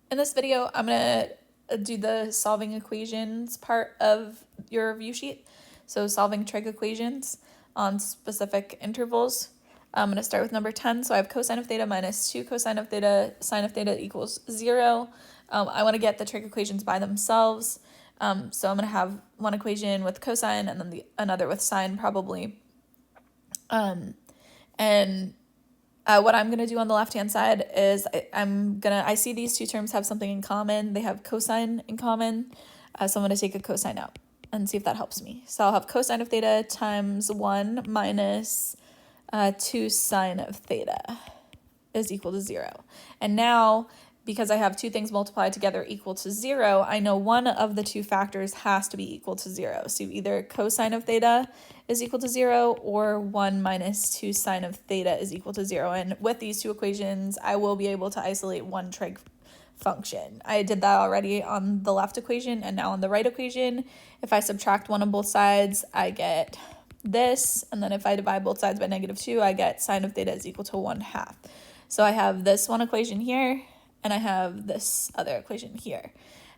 In this video, I'm going to do the solving equations part of your review sheet. So solving trig equations on specific intervals. I'm going to start with number 10. So I have cosine of theta minus 2 cosine of theta, sine of theta equals 0. I want to get the trig equations by themselves. So I'm going to have one equation with cosine and then another with sine probably. What I'm going to do on the left-hand side is I see these two terms have something in common. They have cosine in common. So I'm going to take a cosine out and see if that helps me. So I'll have cosine of theta times 1 minus 2 sine of theta is equal to 0. And now, because I have two things multiplied together equal to 0, I know one of the two factors has to be equal to 0. So either cosine of theta is equal to 0 or 1 minus 2 sine of theta is equal to 0. And with these two equations, I will be able to isolate one trig function. I did that already on the left equation, and now on the right equation, if I subtract 1 on both sides, I get this, and then if I divide both sides by -2, I get sine of theta is equal to 1/2. So I have this one equation here, and I have this other equation here.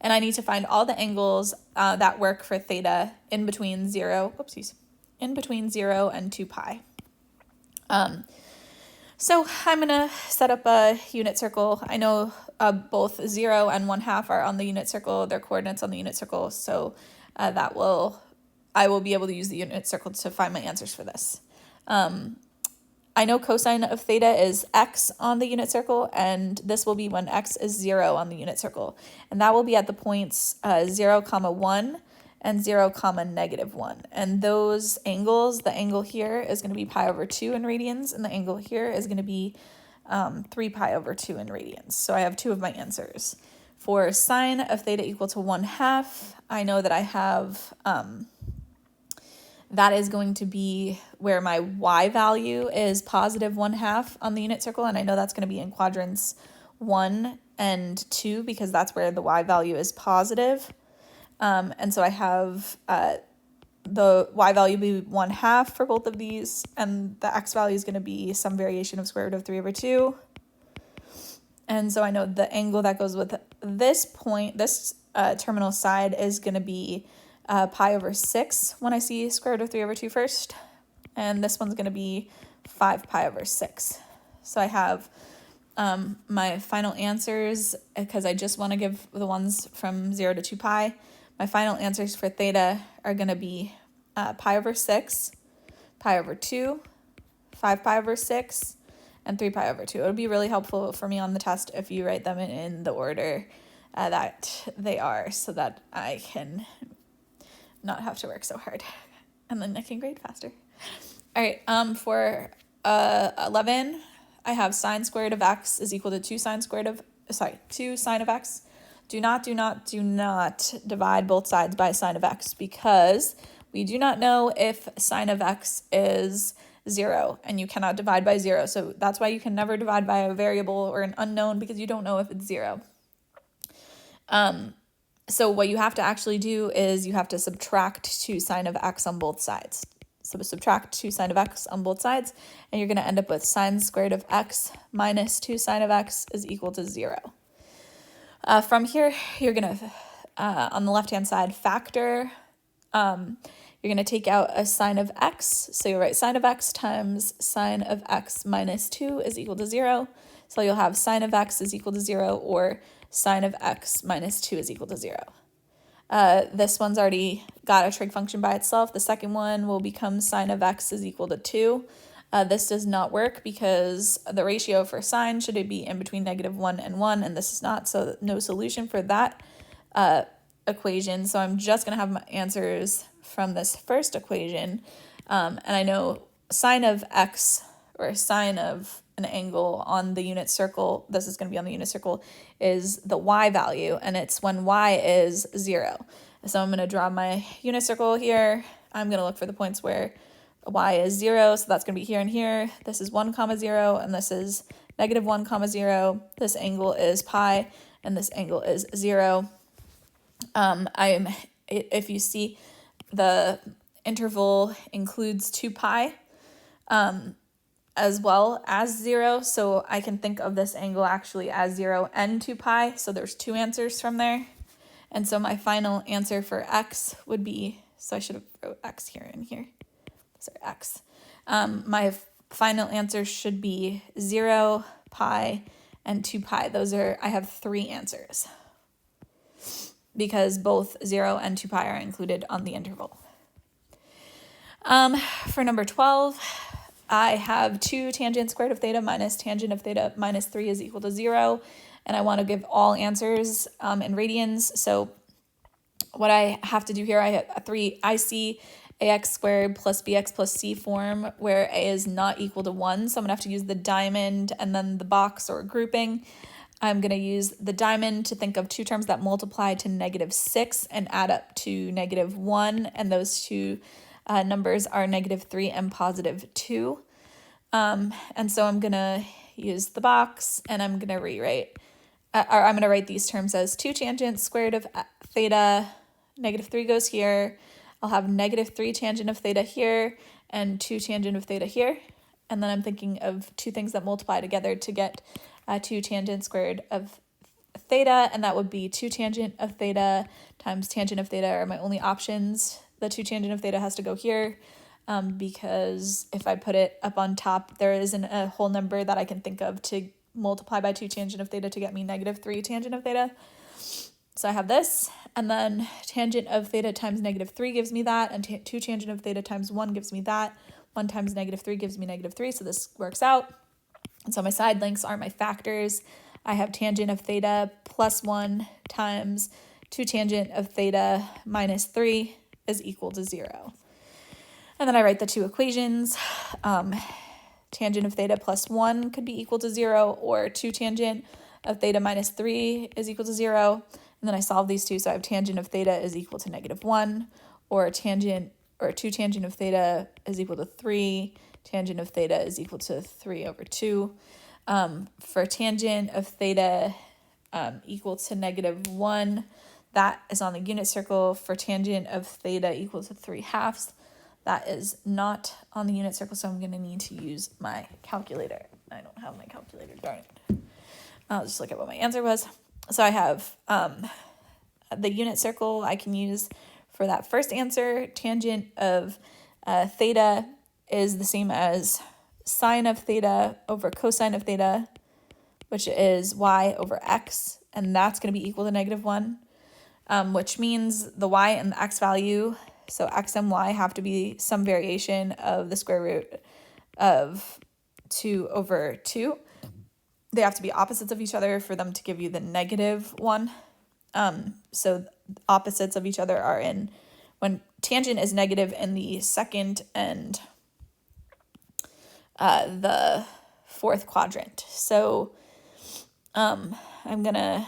And I need to find all the angles that work for theta in between 0 and 2 pi. So I'm going to set up a unit circle. I know both 0 and 1/2 are on the unit circle. They're coordinates on the unit circle, so I will be able to use the unit circle to find my answers for this. I know cosine of theta is x on the unit circle, and this will be when x is 0 on the unit circle. And that will be at the points 0, 1 and 0, -1. And those angles, the angle here is going to be pi over 2 in radians, and the angle here is going to be 3 pi over 2 in radians. So I have two of my answers. For sine of theta equal to 1/2, I know that I have... that is going to be where my y value is positive 1/2 on the unit circle, and I know that's going to be in quadrants 1 and 2 because that's where the y value is positive. And so I have the y value be 1/2 for both of these, and the x value is going to be some variation of square root of 3 over 2. And so I know the angle that goes with this point, this terminal side, is going to be pi over 6 when I see square root of 3 over 2 first. And this one's going to be 5 pi over 6. So I have my final answers, because I just want to give the ones from 0 to 2 pi. My final answers for theta are going to be pi over 6, pi over 2, 5 pi over 6, and 3 pi over 2. It would be really helpful for me on the test if you write them in the order that they are, so that I can not have to work so hard, and then I can grade faster. All right, for 11, I have sine squared of x is equal to 2 sine of x. Do not divide both sides by sine of x, because we do not know if sine of x is 0, and you cannot divide by 0. So that's why you can never divide by a variable or an unknown, because you don't know if it's 0. So what you have to actually do is you have to subtract 2 sine of x on both sides. So subtract 2 sine of x on both sides, and you're going to end up with sine squared of x minus 2 sine of x is equal to 0. From here, you're going to, on the left-hand side, factor. You're going to take out a sine of x. So you'll write sine of x times sine of x minus 2 is equal to 0. So you'll have sine of x is equal to 0, or sine of x minus 2 is equal to 0. This one's already got a trig function by itself. The second one will become sine of x is equal to 2. This does not work because the ratio for sine should be in between -1 and 1, and this is not, so no solution for that equation. So I'm just going to have my answers from this first equation. And I know sine of x, or sine of an angle on the unit circle, this is going to be on the unit circle, is the y value, and it's when y is 0. So I'm going to draw my unit circle here. I'm going to look for the points where y is 0, so that's going to be here and here. This is 1, 0, and this is -1, 0. This angle is pi, and this angle is 0. If you see, the interval includes 2 pi. as well as 0. So I can think of this angle actually as 0 and 2 pi. So there's 2 answers from there. And so my final answer for x would be, so I should have wrote x here and here. Sorry, x. My final answer should be 0, pi, and 2 pi. I have 3 answers because both 0 and 2 pi are included on the interval. For number 12, I have 2 tangent squared of theta minus tangent of theta minus 3 is equal to 0. And I want to give all answers in radians. So what I have to do here, I have I see ax squared plus bx plus c form where a is not equal to 1. So I'm going to have to use the diamond and then the box or grouping. I'm going to use the diamond to think of 2 terms that multiply to -6 and add up to -1. And those 2 numbers are -3 and +2. And so I'm going to use the box and I'm going to rewrite, or I'm going to write these terms as 2 tangent squared of theta, -3 goes here. I'll have -3 tangent of theta here and 2 tangent of theta here. And then I'm thinking of 2 things that multiply together to get 2 tangent squared of theta, and that would be 2 tangent of theta times tangent of theta are my only options. The 2 tangent of theta has to go here because if I put it up on top, there isn't a whole number that I can think of to multiply by 2 tangent of theta to get me -3 tangent of theta. So I have this, and then tangent of theta times -3 gives me that, and 2 tangent of theta times 1 gives me that. 1 times -3 gives me -3, so this works out. And so my side lengths are my factors. I have tangent of theta plus 1 times 2 tangent of theta minus 3 is equal to 0. And then I write the 2 equations. Tangent of theta plus 1 could be equal to 0, or 2 tangent of theta minus 3 is equal to 0. And then I solve these 2, so I have tangent of theta is equal to -1, or 2 tangent of theta is equal to 3, tangent of theta is equal to 3/2. For tangent of theta equal to -1, that is on the unit circle. For tangent of theta equal to 3/2, that is not on the unit circle, so I'm going to need to use my calculator. I don't have my calculator, darn it. I'll just look at what my answer was. So I have the unit circle I can use for that first answer. Tangent of theta is the same as sine of theta over cosine of theta, which is y over x, and that's going to be equal to -1, which means the y and the x value, so x and y, have to be some variation of the square root of 2/2. They have to be opposites of each other for them to give you the -1. So opposites of each other are when tangent is negative in the second and the fourth quadrant. So I'm going to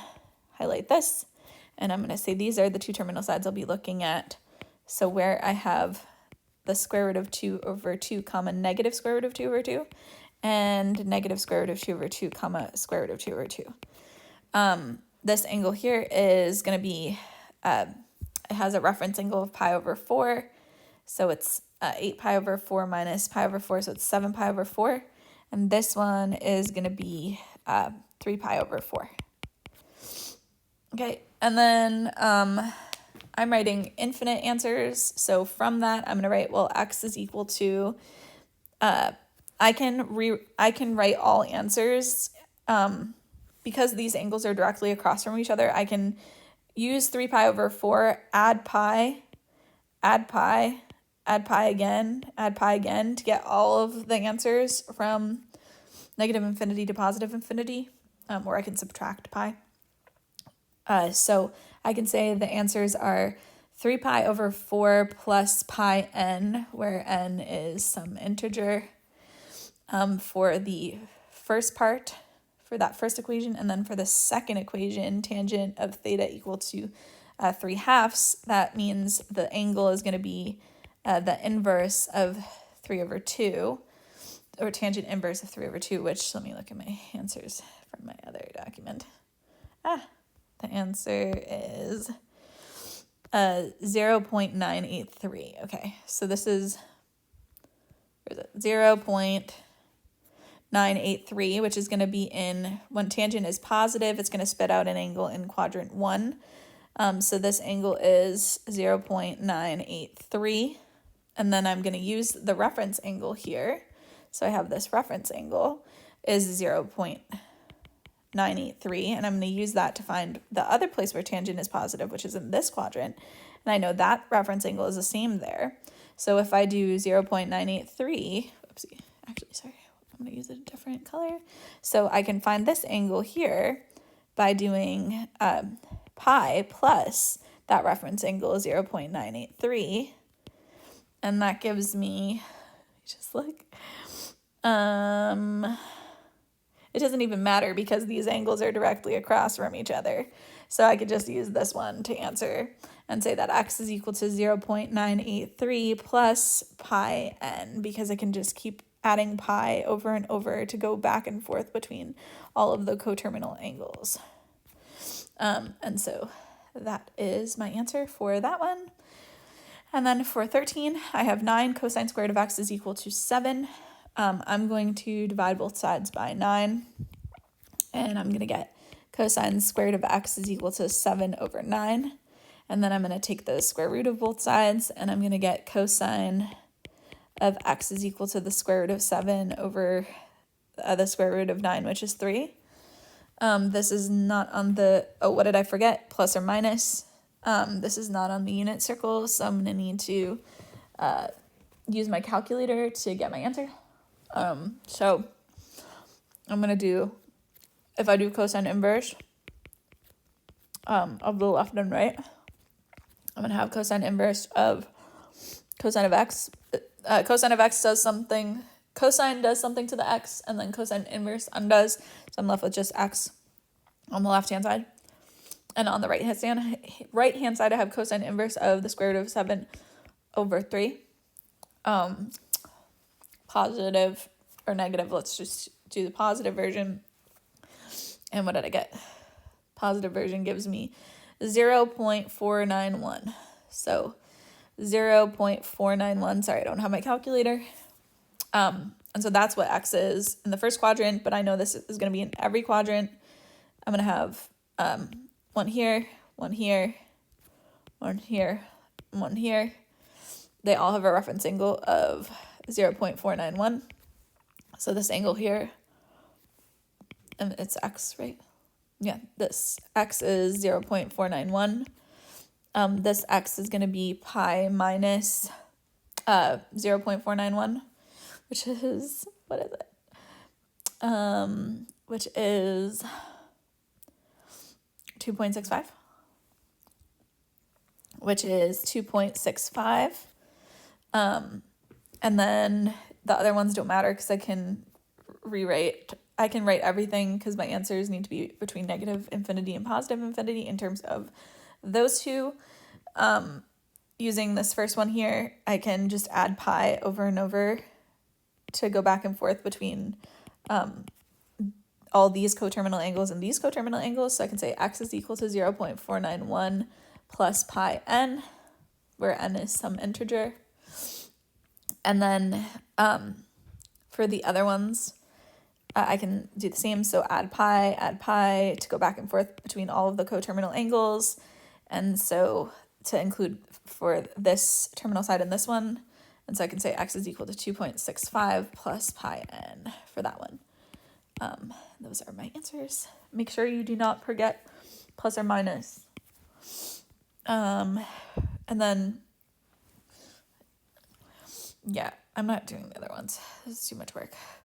highlight this, and I'm going to say these are the 2 terminal sides I'll be looking at. So where I have the square root of 2/2 comma negative square root of 2/2, and negative square root of 2/2 comma square root of 2/2. This angle here is going to be, it has a reference angle of pi/4. So it's 8 pi/4 minus pi/4, so it's 7 pi/4. And this one is going to be 3 pi/4. Okay, and then I'm writing infinite answers. So from that, I'm going to write, well, x is equal to, I can write all answers because these angles are directly across from each other. I can use 3 pi/4, add pi again to get all of the answers from -infinity to +infinity, or I can subtract pi. So I can say the answers are 3 pi/4 plus pi n, where n is some integer, for the first part, for that first equation. And then for the second equation, tangent of theta equal to 3/2, that means the angle is going to be the inverse of 3/2, or tangent inverse of 3/2, which, let me look at my answers from my other document. The answer is 0.983. Okay, so this is, where is it? 0.983. 0.983, which is going to be when tangent is positive, it's going to spit out an angle in quadrant 1. So this angle is 0.983. And then I'm going to use the reference angle here. So I have this reference angle is 0.983, and I'm going to use that to find the other place where tangent is positive, which is in this quadrant. And I know that reference angle is the same there. So if I do 0.983, oopsie, actually, sorry, I'm going to use a different color. So I can find this angle here by doing pi plus that reference angle is 0.983. And that gives me, just look, it doesn't even matter because these angles are directly across from each other. So I could just use this one to answer and say that x is equal to 0.983 plus pi n, because I can just keep adding pi over and over to go back and forth between all of the coterminal angles. And so that is my answer for that one. And then for 13, I have 9 cosine squared of x is equal to 7. I'm going to divide both sides by 9, and I'm going to get cosine squared of x is equal to 7 over 9. And then I'm going to take the square root of both sides, and I'm going to get cosine of x is equal to the square root of 7 over the square root of 9, which is 3. This is not on the, oh, what did I forget? Plus or minus. This is not on the unit circle, so I'm going to need to use my calculator to get my answer. So I'm going to do, if I do cosine inverse of the left and right, I'm going to have cosine inverse of cosine of x. Cosine of x does something, cosine does something to the x, and then cosine inverse undoes. So I'm left with just x on the left-hand side. And on the right-hand side, I have cosine inverse of the square root of 7 over 3. Positive or negative, let's just do the positive version. And what did I get? Positive version gives me 0.491. So 0.491, sorry, I don't have my calculator. And so that's what x is in the first quadrant, but I know this is going to be in every quadrant. I'm going to have one here, one here, one here, one here. They all have a reference angle of 0.491. So this angle here, and it's x, right? Yeah, this x is 0.491. This x is going to be pi minus 0.491, which is, what is it? Which is 2.65, which is 2.65. And then the other ones don't matter because I can write everything because my answers need to be between negative infinity and positive infinity in terms of those two. Using this first one here, I can just add pi over and over to go back and forth between all these coterminal angles and these coterminal angles. So I can say x is equal to 0.491 plus pi n, where n is some integer. And then for the other ones, I can do the same. So add pi to go back and forth between all of the coterminal angles. And so to include for this terminal side and this one. And so I can say x is equal to 2.65 plus pi n for that one. Those are my answers. Make sure you do not forget plus or minus. And then, yeah, I'm not doing the other ones. This is too much work.